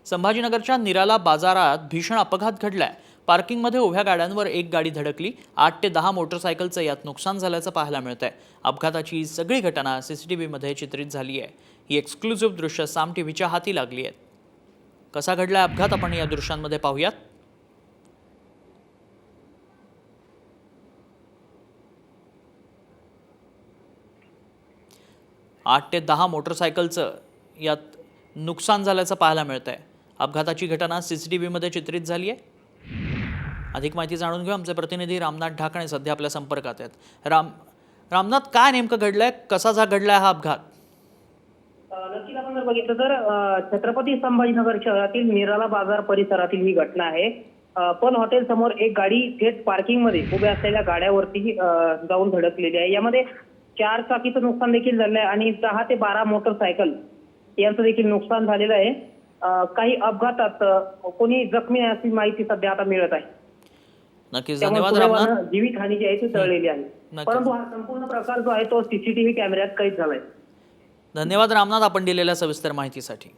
संभाजीनगरच्या निराला बाजारात भीषण अपघात घडलाय। पार्किंगमध्ये उभ्या गाड्यांवर एक गाडी धडकली। 8 ते 10 मोटरसायकलचं यात नुकसान झाल्याचं पाहायला मिळतंय। अपघाताची सगळी घटना सीसीटीव्हीमध्ये चित्रित झाली आहे। ही एक्सक्लुझिव्ह दृश्य साम टीव्हीच्या हाती लागली आहेत। कसा घडलाय अपघात आपण या दृश्यांमध्ये पाहूयात। 8 ते 10 मोटरसायकलचं यात नुकसान झाल्याचं पाहायला मिळतंय। अपघाताची घटना सीसीटीव्हीमध्ये चित्रित झाली आहे। अधिक माहिती जाणून घेऊ। आमचे प्रतिनिधी रामनाथ ढाकणे सध्या आपल्या संपर्कात आहेत। रामनाथ, काय नेमकं घडलंय, कसा घडलाय हा अपघात? नक्कीच आपण जर बघितलं तर छत्रपती संभाजीनगर शहरातील निराला बाजार परिसरातील ही घटना आहे। पण हॉटेल समोर एक गाडी थेट पार्किंग मध्ये उभ्या असलेल्या गाड्यावरती जाऊन धडकलेली आहे। यामध्ये 4 चाकीचं नुकसान देखील झालं आहे आणि 10 ते 12 मोटरसायकल यांचं देखील नुकसान झालेलं आहे। काही अपघातात कोणी जखमी आहे अशी माहिती सध्या आता मिळत आहे। नक्कीच, धन्यवाद रामनाथ। जीवितहानी जी आहे ती टळलेली आहे, परंतु हा संपूर्ण प्रकार जो आहे तो सीसीटीव्ही कॅमेऱ्यात कैद झालाय। धन्यवाद रामनाथ, आपण दिलेल्या सविस्तर माहितीसाठी।